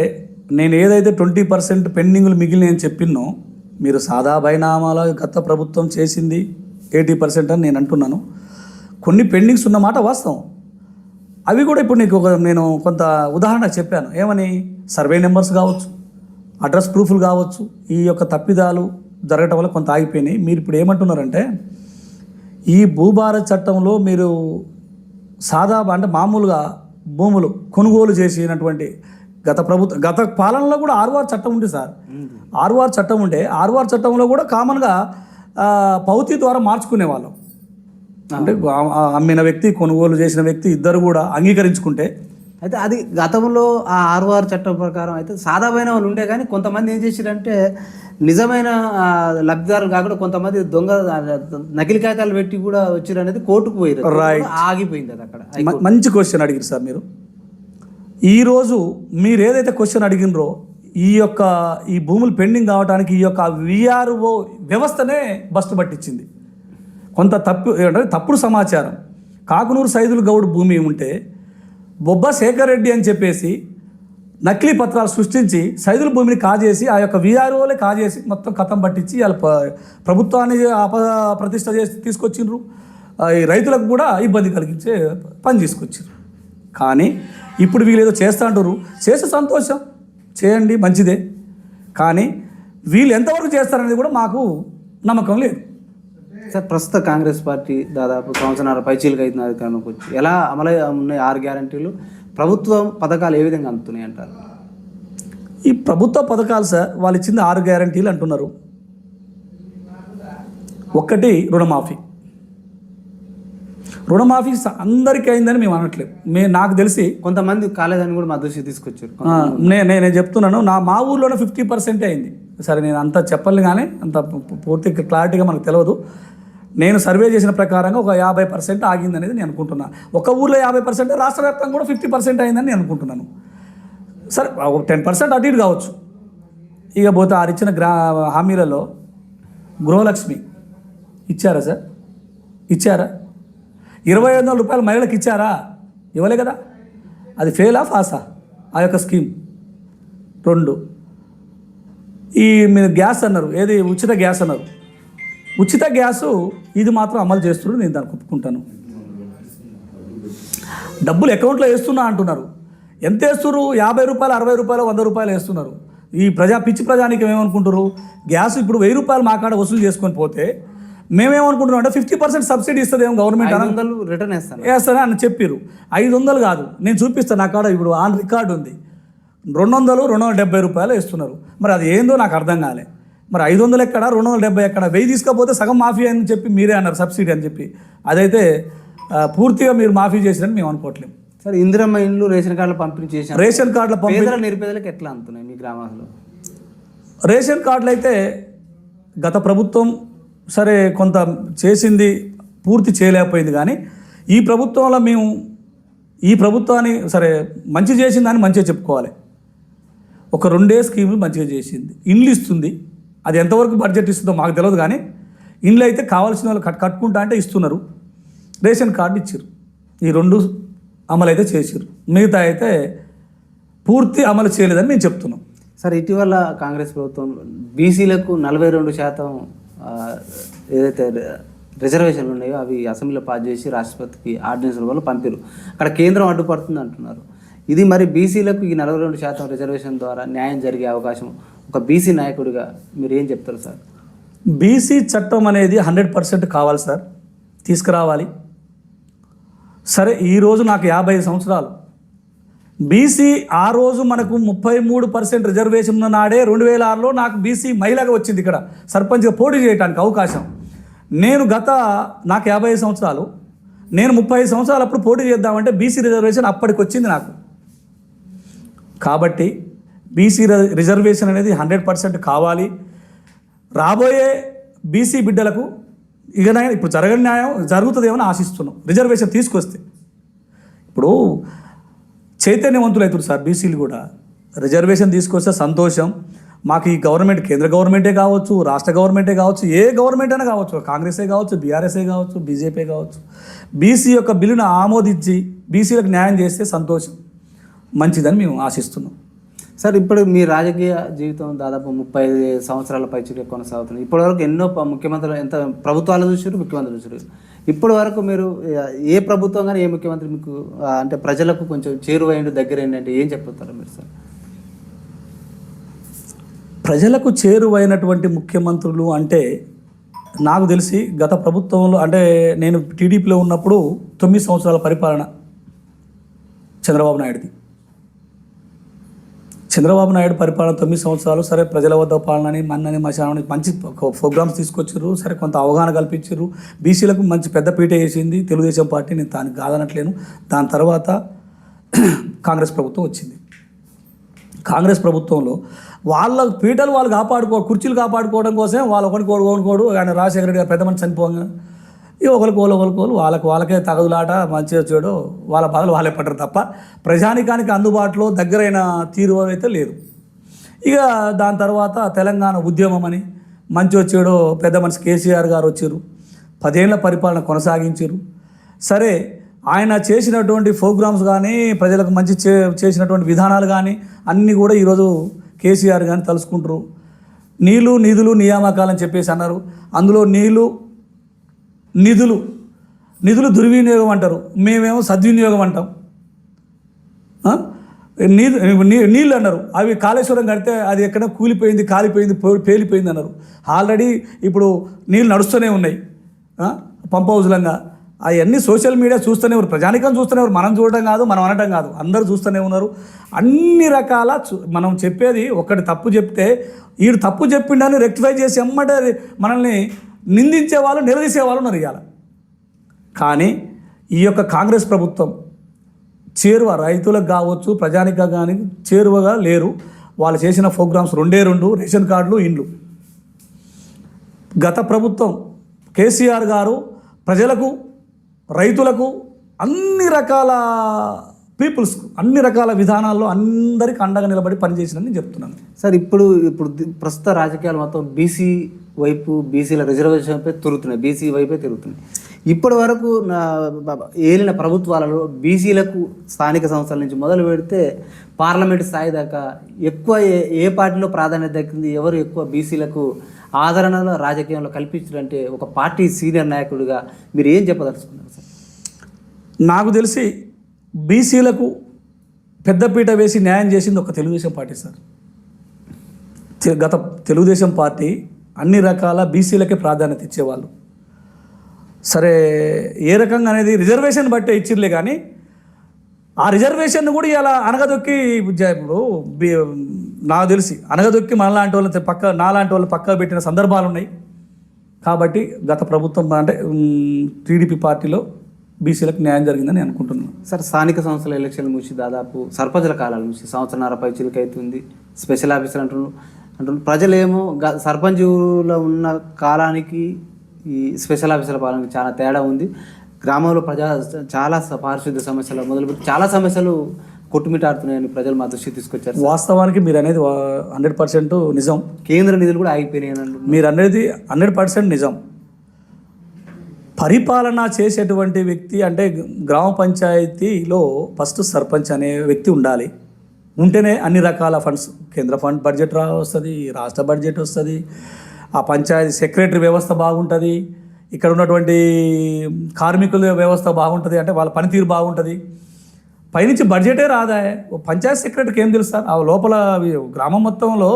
నేను ఏదైతే 20% పెండింగ్లు మిగిలిన అని చెప్పినో, మీరు సాదా బైనామాల గత ప్రభుత్వం చేసింది 80% అని నేను అంటున్నాను. కొన్ని పెండింగ్స్ ఉన్నమాట వాస్తవం. అవి కూడా ఇప్పుడు నేను కొంత ఉదాహరణ చెప్పాను. ఏమని, సర్వే నెంబర్స్ కావచ్చు, అడ్రస్ ప్రూఫ్లు కావచ్చు, ఈ యొక్క తప్పిదాలు జరగటం వల్ల కొంత ఆగిపోయినాయి. మీరు ఇప్పుడు ఏమంటున్నారంటే, ఈ భూభారతి చట్టంలో మీరు సాదా అంటే మామూలుగా భూములు కొనుగోలు చేసినటువంటి గత పాలనలో కూడా ఆర్ఓఆర్ చట్టం ఉంది సార్. ఆర్ఓఆర్ చట్టం ఉంటే ఆర్ఓఆర్ చట్టంలో కూడా కామన్గా పౌతి ద్వారా మార్చుకునేవాళ్ళం. అంటే అమ్మిన వ్యక్తి, కొనుగోలు చేసిన వ్యక్తి ఇద్దరు కూడా అంగీకరించుకుంటే. అయితే అది గతంలో ఆ ఆర్ఓఆర్ చట్టం ప్రకారం అయితే సాదా బైనామాలు ఉండే, కానీ కొంతమంది ఏం చేశారంటే నిజమైన లబ్ధిదారులు కాకుండా కొంతమంది దొంగ నకిలీ కాగితాలు పెట్టి కూడా వచ్చారు అనేది కోర్టుకు పోయారు. రైట్, ఆగిపోయింది అది అక్కడ. మంచి క్వశ్చన్ అడిగారు సార్ మీరు. ఈరోజు మీరు ఏదైతే క్వశ్చన్ అడిగినరో, ఈ భూములు పెండింగ్ కావడానికి ఈ యొక్క విఆర్ఓ వ్యవస్థనే బస్టు పట్టించింది. కొంత తప్పుడు సమాచారం. కాకునూరు సైదులు గౌడ్ భూమి ఉంటే బొబ్బ శేఖర్ రెడ్డి అని చెప్పేసి నకిలీ పత్రాలు సృష్టించి సైదుల భూమిని కాజేసి ఆ యొక్క విఆర్ఓలే కాజేసి మొత్తం కథం పట్టించి వాళ్ళ ప్రభుత్వాన్ని ప్రతిష్ట చేసి తీసుకొచ్చిండ్రు. ఈ రైతులకు కూడా ఇబ్బంది కలిగించే పని తీసుకొచ్చారు. కానీ ఇప్పుడు వీళ్ళు ఏదో చేస్తా అంటారు, చేసే సంతోషం, చేయండి, మంచిదే. కానీ వీళ్ళు ఎంతవరకు చేస్తారనేది కూడా మాకు నమ్మకం లేదు సార్. ప్రస్తుత కాంగ్రెస్ పార్టీ దాదాపు సంవత్సరాల పైచీలకు అవుతున్న అధికారంలోకి వచ్చి ఎలా అమలై ఉన్నాయి 6 గ్యారంటీలు, ప్రభుత్వం పథకాలు ఏ విధంగా అందుతున్నాయి అంటారు? ఈ ప్రభుత్వ పథకాలు సార్, వాళ్ళు ఇచ్చింది 6 గ్యారంటీలు అంటున్నారు. ఒక్కటి రుణమాఫీ అందరికీ అయిందని మేము అనట్లేదు. నాకు తెలిసి కొంతమంది కాలేదని కూడా మా దృష్టికి తీసుకొచ్చారు. నేను చెప్తున్నాను, మా ఊర్లోనే 50% అయింది. సరే, నేను అంత చెప్పాలి కానీ అంత పూర్తి క్లారిటీగా మనకు తెలియదు. నేను సర్వే చేసిన ప్రకారంగా ఒక 50% ఆగిందనేది నేను అనుకుంటున్నాను. ఒక ఊర్లో 50%, రాష్ట్ర వ్యాప్తంగా కూడా 50% అయిందని నేను అనుకుంటున్నాను. సరే, 10% అటు ఇటు కావచ్చు. ఇక పోతే ఇచ్చిన హామీలలో గృహలక్ష్మి ఇచ్చారా సార్? ఇచ్చారా? 25,000 రూపాయలు మహిళలకు ఇచ్చారా? ఇవ్వలే కదా. అది ఫెయిలా పాసా ఆ యొక్క స్కీమ్? 2, మీరు గ్యాస్ అన్నారు, ఏది ఉచిత గ్యాస్ అన్నారు. ఉచిత గ్యాసు ఇది మాత్రం అమలు చేస్తున్నారు, నేను దానికి ఒప్పుకుంటాను. డబ్బులు అకౌంట్లో వేస్తున్నా అంటున్నారు. ఎంత వేస్తున్నారు? 50 రూపాయలు, 60 రూపాయలు, 100 రూపాయలు వేస్తున్నారు. ఈ పిచ్చి ప్రజానికి ఏమనుకుంటారు, గ్యాస్ ఇప్పుడు 1000 రూపాయలు మా కాడ వసూలు చేసుకొని పోతే మేమేమనుకుంటున్నాం అంటే 50% సబ్సిడీ ఇస్తుంది ఏమో గవర్నమెంట్, 500 రిటర్న్ వేస్తారా అని చెప్పారు. 500 కాదు, నేను చూపిస్తాను, నా కాడ ఇప్పుడు ఆన్ రికార్డు ఉంది. 270 రూపాయలు వేస్తున్నారు. మరి అది ఏందో నాకు అర్థం కాలే. మరి 500 ఎక్కడ, 270 ఎక్కడ? 1000 తీసుకపోతే సగం మాఫీ అని చెప్పి మీరే అన్నారు, సబ్సిడీ అని చెప్పి. అదైతే పూర్తిగా మీరు మాఫీ చేసినని మేము అనుకోవట్లేము. సరే, ఇందిరమ్మ ఇండ్లు రేషన్ కార్డులు పంపిణీ చేశారు. రేషన్ కార్డుల పంపిణీ నిరుపేదలకు ఎట్లా అందుతున్నాయి మీ గ్రామాల్లో? రేషన్ కార్డులు అయితే గత ప్రభుత్వం సరే కొంత చేసింది, పూర్తి చేయలేకపోయింది. కానీ ఈ ప్రభుత్వంలో మేము ఈ ప్రభుత్వాన్ని సరే మంచి చేసిందని మంచిగా చెప్పుకోవాలి. ఒక 2 స్కీములు మంచిగా చేసింది. ఇండ్లు ఇస్తుంది, అది ఎంతవరకు బడ్జెట్ ఇస్తుందో మాకు తెలియదు. కానీ ఇండ్లు అయితే కావాల్సిన వాళ్ళు కట్టుకుంటా అంటే ఇస్తున్నారు. రేషన్ కార్డు ఇచ్చారు. ఈ 2 అమలు అయితే చేసారు. మిగతా అయితే పూర్తి అమలు చేయలేదని మేము చెప్తున్నాం. సార్, ఇటీవల కాంగ్రెస్ ప్రభుత్వం బీసీలకు 42% ఏదైతే రిజర్వేషన్లు ఉన్నాయో అవి అసెంబ్లీలో పాస్ చేసి రాష్ట్రపతికి ఆర్డినెన్స్ రూపంలో పంపారు. అక్కడ కేంద్రం అడ్డుపడుతుంది అంటున్నారు. ఇది మరి బీసీలకు ఈ 42% రిజర్వేషన్ ద్వారా న్యాయం జరిగే అవకాశం ఒక బీసీ నాయకుడిగా మీరు ఏం చెప్తారు సార్? బీసీ చట్టం అనేది 100% కావాలి సార్, తీసుకురావాలి. సరే, ఈరోజు నాకు 55 సంవత్సరాలు. బీసీ ఆ రోజు మనకు 33% రిజర్వేషన్ ఉన్న నాడే 2006లో నాకు బీసీ మహిళగా వచ్చింది ఇక్కడ సర్పంచ్గా పోటీ చేయడానికి అవకాశం. నాకు 55 సంవత్సరాలు, నేను 35 సంవత్సరాలు అప్పుడు పోటీ చేద్దామంటే బీసీ రిజర్వేషన్ అప్పటికి వచ్చింది నాకు. కాబట్టి బీసీ రిజర్వేషన్ అనేది 100% కావాలి. రాబోయే బీసీ బిడ్డలకు ఇప్పుడు జరగని న్యాయం జరుగుతుందేమని ఆశిస్తున్నాం. రిజర్వేషన్ తీసుకొస్తే ఇప్పుడు చైతన్యవంతులు అవుతారు సార్ బీసీలు కూడా. రిజర్వేషన్ తీసుకొస్తే సంతోషం. మాకు ఈ గవర్నమెంట్, కేంద్ర గవర్నమెంటే కావచ్చు, రాష్ట్ర గవర్నమెంటే కావచ్చు, ఏ గవర్నమెంట్ అయినా కావచ్చు, కాంగ్రెసే కావచ్చు, బీఆర్ఎస్ఏ కావచ్చు, బీజేపీ కావచ్చు, బీసీ యొక్క బిల్లును ఆమోదించి బీసీలకు న్యాయం చేస్తే సంతోషం, మంచిదని మేము ఆశిస్తున్నాం. సార్, ఇప్పుడు మీ రాజకీయ జీవితం దాదాపు 35 సంవత్సరాల పైచిగా కొనసాగుతుంది. ఇప్పటివరకు ఎన్నో ముఖ్యమంత్రులు, ఎంత ప్రభుత్వాలు చూసారు, ముఖ్యమంత్రులు చూసారు. ఇప్పటి వరకు మీరు ఏ ప్రభుత్వం కానీ ఏ ముఖ్యమంత్రి మీకు అంటే ప్రజలకు కొంచెం చేరువైంది, దగ్గరైంది అంటే ఏం చెప్తారు మీరు సార్? ప్రజలకు చేరువైనటువంటి ముఖ్యమంత్రులు అంటే నాకు తెలిసి గత ప్రభుత్వంలో, అంటే నేను టీడీపీలో ఉన్నప్పుడు 9 సంవత్సరాల పరిపాలన చంద్రబాబు నాయుడు పరిపాలన 9 సంవత్సరాలు. సరే, ప్రజల వద్ద పాలనని, మన్నని, మశానని మంచి ప్రోగ్రామ్స్ తీసుకొచ్చారు. సరే, కొంత అవగాహన కల్పించారు. బీసీలకు మంచి పెద్ద పీట వేసింది తెలుగుదేశం పార్టీ, నేను దానికి కాదనట్లేను. దాని తర్వాత కాంగ్రెస్ ప్రభుత్వం వచ్చింది. కాంగ్రెస్ ప్రభుత్వంలో వాళ్ళ పీటలు వాళ్ళు కుర్చీలు కాపాడుకోవడం కోసం వాళ్ళు ఒకరికోడు ఆయన రాజశేఖర రెడ్డి గారు పెద్ద మంది చనిపోగా ఒకరికోలు వాళ్ళకే తగదులాట, మంచిగా చెడు వాళ్ళ బాధలు వాళ్ళే పడ్డారు తప్ప ప్రజానికానికి అందుబాటులో దగ్గరైన తీరు అయితే లేదు. ఇక దాని తర్వాత తెలంగాణ ఉద్యమం అని మంచి వచ్చాడు పెద్ద మనిషి కేసీఆర్ గారు వచ్చారు, 10 ఏళ్ల పరిపాలన కొనసాగించారు. సరే, ఆయన చేసినటువంటి ప్రోగ్రామ్స్ కానీ, ప్రజలకు మంచి చేసినటువంటి విధానాలు కానీ అన్నీ కూడా ఈరోజు కేసీఆర్ కానీ తలుసుకుంటారు. నీళ్లు, నిధులు, నియామకాలని చెప్పేసి అన్నారు. అందులో నిధులు దుర్వినియోగం అంటారు, మేమేమో సద్వినియోగం అంటాం. నీళ్ళు అన్నారు, అవి కాళేశ్వరం కడితే అది ఎక్కడ కూలిపోయింది, కాలిపోయింది, పేలిపోయింది అన్నారు. ఆల్రెడీ ఇప్పుడు నీళ్ళు నడుస్తూనే ఉన్నాయి పంప్ హౌజ్లంగా. అవన్నీ సోషల్ మీడియా చూస్తూనే ఉన్నారు, ప్రజానికం చూస్తూనే ఉన్నారు. మనం చూడటం కాదు, మనం అనటం కాదు, అందరూ చూస్తూనే ఉన్నారు. అన్ని రకాల మనం చెప్పేది ఒకటి తప్పు చెప్తే వీడు తప్పు చెప్పిండని రెక్టిఫై చేసి ఎమ్మటే మనల్ని నిందించే వాళ్ళు, నిలదీసే వాళ్ళు ఉన్నారు ఇవాళ. కానీ ఈ యొక్క కాంగ్రెస్ ప్రభుత్వం చేరువ రైతులకు కావచ్చు, ప్రజానిక కానీ చేరువగా లేరు. వాళ్ళు చేసిన ప్రోగ్రామ్స్ 2 రేషన్ కార్డులు, ఇండ్లు. గత ప్రభుత్వం కేసీఆర్ గారు ప్రజలకు, రైతులకు, అన్ని రకాల పీపుల్స్కు అన్ని రకాల విధానాల్లో అందరికీ అండగా నిలబడి పనిచేసిందని నేను చెప్తున్నాను సార్. ఇప్పుడు ప్రస్తుత రాజకీయాలు మొత్తం బీసీ వైపు, బీసీల రిజర్వేషన్ వైపే తిరుగుతున్నాయి, బీసీ వైపే తిరుగుతున్నాయి. ఇప్పటి వరకు ఏలిన ప్రభుత్వాలలో బీసీలకు స్థానిక సంస్థల నుంచి మొదలు పెడితే పార్లమెంటు స్థాయి దాకా ఎక్కువ ఏ పార్టీలో ప్రాధాన్యత దక్కింది, ఎవరు ఎక్కువ బీసీలకు ఆదరణలో రాజకీయంలో కల్పించారంటే ఒక పార్టీ సీనియర్ నాయకుడిగా మీరు ఏం చెప్పదలుచుకున్నారు సార్? నాకు తెలిసి బీసీలకు పెద్దపీట వేసి న్యాయం చేసింది ఒక తెలుగుదేశం పార్టీ సార్. గత తెలుగుదేశం పార్టీ అన్ని రకాల బీసీలకే ప్రాధాన్యత ఇచ్చేవాళ్ళు. సరే, ఏ రకంగా అనేది రిజర్వేషన్ బట్టే ఇచ్చిర్లే, కానీ ఆ రిజర్వేషన్ కూడా ఇలా అనగదొక్కి, ఇప్పుడు నాకు తెలిసి అనగదొక్కి నాలాంటి వాళ్ళు పక్క పెట్టిన సందర్భాలు ఉన్నాయి. కాబట్టి గత ప్రభుత్వం అంటే టీడీపీ పార్టీలో బీసీలకు న్యాయం జరిగిందని అనుకుంటున్నాను సార్. స్థానిక సంస్థల ఎలక్షన్లు మూసి దాదాపు సర్పంచుల కాలాల నుంచి 1.5 సంవత్సరాల పై చిలుక అవుతుంది. స్పెషల్ ఆఫీసర్ అంటున్నారు. ప్రజలేమో సర్పంచులో ఉన్న కాలానికి ఈ స్పెషల్ ఆఫీసర్ల పాలనకి చాలా తేడా ఉంది. గ్రామంలో చాలా పారిశుద్ధ్య సమస్యలు మొదలుపెట్టి చాలా సమస్యలు కొట్టుమిటాడుతున్నాయని ప్రజలు మా దృష్టికి తీసుకొచ్చారు. వాస్తవానికి మీరు అనేది 100% నిజం. కేంద్ర నిధులు కూడా ఆగిపోయినాయి. మీరు అనేది 100% నిజం. పరిపాలన చేసేటువంటి వ్యక్తి అంటే గ్రామ పంచాయతీలో ఫస్ట్ సర్పంచ్ అనే వ్యక్తి ఉండాలి. ఉంటేనే అన్ని రకాల ఫండ్స్, కేంద్ర ఫండ్ బడ్జెట్ వస్తుంది, రాష్ట్ర బడ్జెట్ వస్తుంది, ఆ పంచాయతీ సెక్రటరీ వ్యవస్థ బాగుంటుంది. ఇక్కడ ఉన్నటువంటి కార్మికుల వ్యవస్థ బాగుంటుంది, అంటే వాళ్ళ పనితీరు బాగుంటుంది. పైనుంచి బడ్జెటే రాదా? ఓ పంచాయత్ సెక్రటరీకి ఏం తెలుసు సార్? ఆ లోపల గ్రామం మొత్తంలో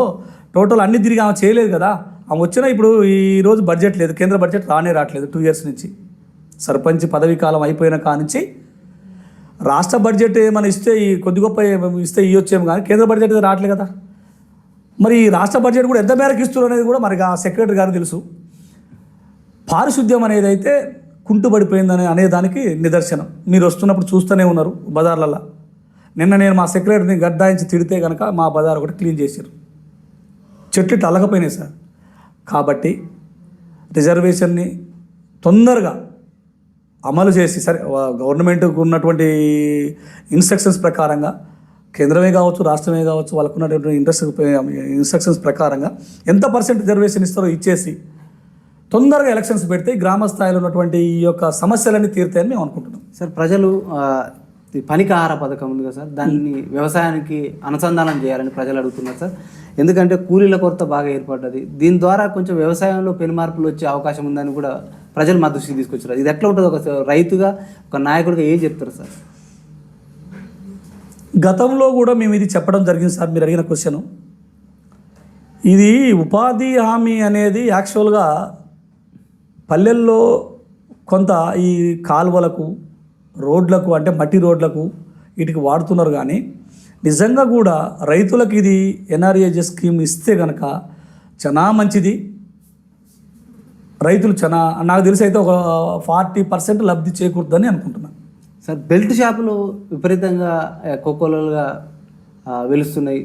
టోటల్ అన్ని తిరిగి ఆమె చేయలేదు కదా. ఆమె వచ్చినా ఇప్పుడు ఈరోజు బడ్జెట్ లేదు, కేంద్ర బడ్జెట్ రావట్లేదు 2 years నుంచి. సర్పంచ్ పదవీ కాలం అయిపోయిన కానించి రాష్ట్ర బడ్జెట్ ఏమైనా ఇస్తే ఈ కొద్ది గొప్ప ఇస్తే ఇవ్వచ్చేమో, కానీ కేంద్ర బడ్జెట్ రావట్లేదు కదా. మరి ఈ రాష్ట్ర బడ్జెట్ కూడా ఎంత మేరకు ఇస్తున్నారు అనేది కూడా మనకి ఆ సెక్రటరీ గారు తెలుసు. పారిశుద్ధ్యం అనేది అయితే కుంటుపడిపోయిందని అనేదానికి నిదర్శనం మీరు వస్తున్నప్పుడు చూస్తూనే ఉన్నారు బజార్లలో. నిన్న నేను మా సెక్రటరీని గడ్డాయించి తిడితే కనుక మా బజార్ ఒకటి క్లీన్ చేశారు. చెట్లు అలకపోయినాయి సార్. కాబట్టి రిజర్వేషన్ని తొందరగా అమలు చేసి, సరే గవర్నమెంట్కు ఉన్నటువంటి ఇన్స్ట్రక్షన్స్ ప్రకారంగా, కేంద్రమే కావచ్చు రాష్ట్రమే కావచ్చు, వాళ్ళకు ఉన్నటువంటి ఇన్స్ట్రక్షన్స్ ప్రకారంగా ఎంత % రిజర్వేషన్ ఇస్తారో ఇచ్చేసి తొందరగా ఎలక్షన్స్ పెడితే గ్రామ స్థాయిలో ఉన్నటువంటి ఈ యొక్క సమస్యలన్నీ తీరుతాయని మేము అనుకుంటున్నాం. సార్, ప్రజలు ఈ పనికి ఆహార పథకం ఉంది కదా సార్, దాన్ని వ్యవసాయానికి అనుసంధానం చేయాలని ప్రజలు అడుగుతున్నారు సార్. ఎందుకంటే కూలీల కొరత బాగా ఏర్పడ్డది. దీని ద్వారా కొంచెం వ్యవసాయంలో పెను మార్పులు వచ్చే అవకాశం ఉందని కూడా ప్రజలు మా దృష్టికి తీసుకొచ్చారు. ఇది ఎట్లా ఉంటుంది? ఒక రైతుగా, ఒక నాయకుడిగా ఏం చెప్తారు సార్? గతంలో కూడా మేము ఇది చెప్పడం జరిగింది సార్. మీరు అడిగిన క్వశ్చన్ ఇది. ఉపాధి హామీ అనేది యాక్చువల్గా పల్లెల్లో కొంత ఈ కాలువలకు, రోడ్లకు, అంటే మట్టి రోడ్లకు వీటికి వాడుతున్నారు. కానీ నిజంగా కూడా రైతులకు ఇది ఎన్ఆర్ఏజెస్ స్కీమ్ ఇస్తే కనుక చాలా మంచిది. రైతులు చాలా, నాకు తెలిసి అయితే ఒక 40% లబ్ధి చేకూరుతుందని అనుకుంటున్నాను సార్. బెల్ట్ షాపులు విపరీతంగా కోకోలుగా వెలుస్తున్నాయి.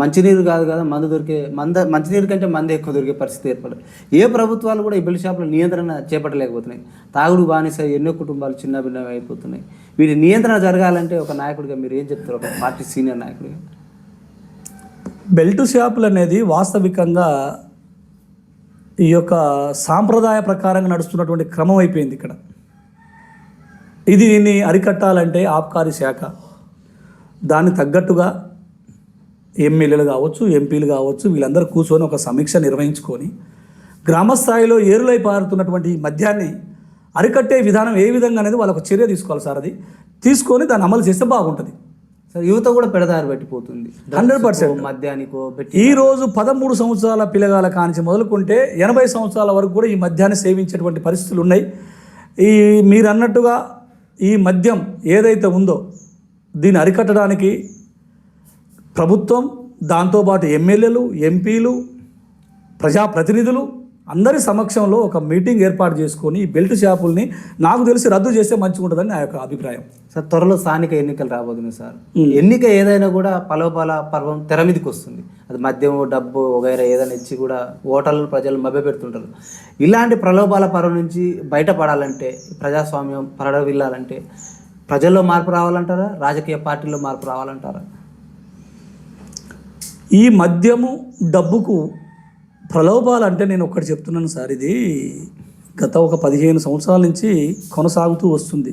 మంచినీరు కాదు కదా, మందు దొరికే మంచినీరు కంటే మంది ఎక్కువ దొరికే పరిస్థితి ఏర్పడదు. ఏ ప్రభుత్వాలు కూడా ఈ బెల్ట్ షాపుల నియంత్రణ చేపట్టలేకపోతున్నాయి. తాగుడు బానిస ఎన్నో కుటుంబాలు చిన్న భిన్నం అయిపోతున్నాయి. వీటి నియంత్రణ జరగాలంటే ఒక నాయకుడిగా మీరు ఏం చెప్తారు, ఒక పార్టీ సీనియర్ నాయకుడిగా? బెల్ట్ షాపులు అనేది వాస్తవికంగా ఈ యొక్క సాంప్రదాయ ప్రకారంగా నడుస్తున్నటువంటి క్రమం అయిపోయింది ఇక్కడ. దీన్ని అరికట్టాలంటే ఆబ్కారీ శాఖ దాన్ని తగ్గట్టుగా ఎమ్మెల్యేలు కావచ్చు, ఎంపీలు కావచ్చు, వీళ్ళందరూ కూర్చొని ఒక సమీక్ష నిర్వహించుకొని గ్రామస్థాయిలో ఏరులై పారుతున్నటువంటి మద్యాన్ని అరికట్టే విధానం ఏ విధంగా అనేది వాళ్ళకు చర్య తీసుకోవాలి సార్. అది తీసుకొని దాన్ని అమలు చేస్తే బాగుంటుంది సార్. యువత కూడా పెడదారి పెట్టిపోతుంది 100%. మద్యానికో ఈరోజు 13 సంవత్సరాల పిల్లగాల కానించి మొదలుకుంటే 80 సంవత్సరాల వరకు కూడా ఈ మద్యాన్ని సేవించేటువంటి పరిస్థితులు ఉన్నాయి. మీరు అన్నట్టుగా ఈ మద్యం ఏదైతే ఉందో దీన్ని అరికట్టడానికి ప్రభుత్వం, దాంతోపాటు ఎమ్మెల్యేలు, ఎంపీలు, ప్రజాప్రతినిధులు అందరి సమక్షంలో ఒక మీటింగ్ ఏర్పాటు చేసుకొని ఈ బెల్ట్ షాపుల్ని నాకు తెలిసి రద్దు చేస్తే మంచిగా ఉంటుందని నా యొక్క అభిప్రాయం సార్. త్వరలో స్థానిక ఎన్నికలు రాబోతున్నాయి సార్. ఎన్నిక ఏదైనా కూడా పలోపాల పర్వం తెర మీదకి వస్తుంది. అది మద్యం, డబ్బు వగైరా ఏదైనా ఇచ్చి కూడా ఓటర్లు, ప్రజలు మభ్యపెడుతుంటారు. ఇలాంటి ప్రలోభాల పర్వం నుంచి బయటపడాలంటే, ప్రజాస్వామ్యం పరడవిల్లాలంటే ప్రజల్లో మార్పు రావాలంటారా, రాజకీయ పార్టీల్లో మార్పు రావాలంటారా? ఈ మద్యము, డబ్బుకు ప్రలోభాలంటే నేను ఒక్కటి చెప్తున్నాను సార్. ఇది గత ఒక 15 సంవత్సరాల నుంచి కొనసాగుతూ వస్తుంది.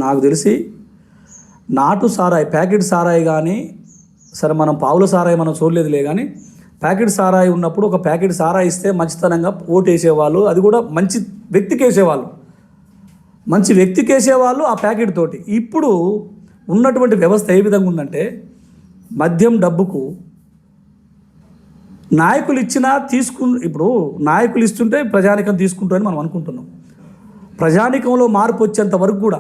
నాకు తెలిసి నాటు సారాయి, ప్యాకెట్ సారాయి కానీ, సరే మనం పావుల సారాయి మనం చూడలేదులే, కానీ ప్యాకెట్ సారాయి ఉన్నప్పుడు ఒక ప్యాకెట్ సారాయి ఇస్తే మంచితనంగా ఓటు వేసేవాళ్ళు. అది కూడా మంచి వ్యక్తికి వేసేవాళ్ళు, మంచి వ్యక్తికి వేసేవాళ్ళు ఆ ప్యాకెట్ తోటి. ఇప్పుడు ఉన్నటువంటి వ్యవస్థ ఏ విధంగా ఉందంటే మద్యం, డబ్బుకు నాయకులు ఇచ్చినా ఇప్పుడు నాయకులు ఇస్తుంటే ప్రజానికం తీసుకుంటారని మనం అనుకుంటున్నాం. ప్రజానికంలో మార్పు వచ్చేంత వరకు కూడా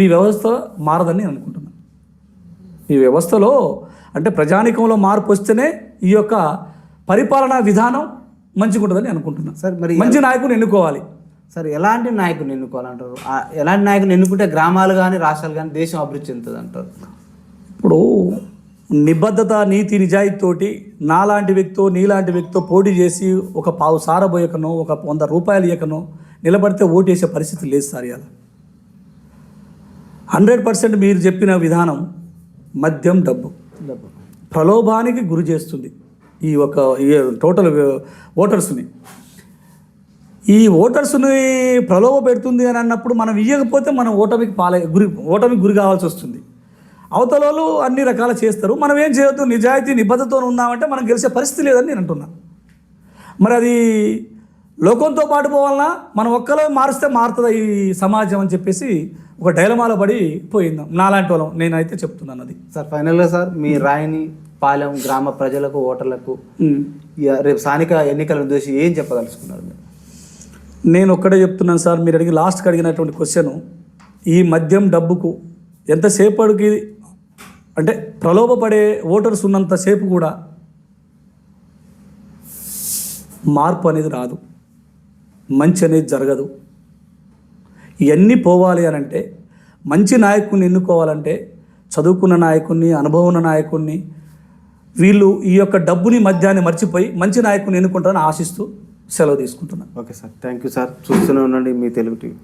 ఈ వ్యవస్థ మారదని నేను అనుకుంటున్నాను. ఈ వ్యవస్థలో అంటే ప్రజానికంలో మార్పు వస్తేనే ఈ యొక్క పరిపాలనా విధానం మంచిగా ఉంటుందని అనుకుంటున్నాను సార్. మరి మంచి నాయకుని ఎన్నుకోవాలి సార్. ఎలాంటి నాయకుని ఎన్నుకోవాలంటారు? ఎలాంటి నాయకుని ఎన్నుకుంటే గ్రామాలు కానీ, రాష్ట్రాలు కానీ, దేశం అభివృద్ధి చెందుతుంది అంటారు? ఇప్పుడు నిబద్ధత, నీతి, నిజాయితీతోటి నాలాంటి వ్యక్తితో, నీలాంటి వ్యక్తితో పోటీ చేసి ఒక పావు సారబోయకనో, ఒక 100 రూపాయలు ఇయ్యకనో నిలబడితే ఓటేసే పరిస్థితి లేదు సార్. ఇలా 100% మీరు చెప్పిన విధానం మద్యం, డబ్బు ప్రలోభానికి గురి చేస్తుంది ఈ టోటల్ ఓటర్స్ని. ఈ ఓటర్స్ని ప్రలోభ పెడుతుంది అని అన్నప్పుడు మనం ఇవ్వకపోతే మనం ఓటమికి గురి కావాల్సి వస్తుంది. అవతలలో అన్ని రకాల చేస్తారు. మనం ఏం చేయొద్దు, నిజాయితీ, నిబద్ధతతో ఉన్నామంటే మనం గెలిచే పరిస్థితి లేదని నేను అంటున్నా. మరి అది లోకంతో పాటు పోవాలన్నా మనం ఒక్కలో మారిస్తే మారుతుంది ఈ సమాజం అని చెప్పేసి ఒక డైలమాలో పడి పోయిందాం నాలాంటి వాళ్ళం నేనైతే చెప్తున్నాను అది. సార్ ఫైనల్గా సార్ మీ రాయిని పాలెం గ్రామ ప్రజలకు ఓటర్లకు రేపు స్థానిక ఎన్నికలను ఉద్దేశించి ఏం చెప్పదలుచుకున్నారు మీరు? నేను ఒక్కడే చెప్తున్నాను సార్, మీరు లాస్ట్కి అడిగినటువంటి క్వశ్చన్, ఈ మద్యం డబ్బుకు ఎంతసేపటికి అంటే ప్రలోభపడే ఓటర్స్ ఉన్నంతసేపు కూడా మార్పు అనేది రాదు, మంచి అనేది జరగదు. ఇవన్నీ పోవాలి అని అంటే మంచి నాయకుడిని ఎన్నుకోవాలంటే చదువుకున్న నాయకుడిని, అనుభవం ఉన్న నాయకుడిని, వీళ్ళు ఈ యొక్క డబ్బుని మద్యాన్ని మర్చిపోయి మంచి నాయకుడిని ఎన్నుకుంటారని ఆశిస్తూ సెలవు తీసుకుంటున్నాను. Okay sir, thank you sir. చూస్తూనే ఉండండి మీ తెలుగు టీవీ.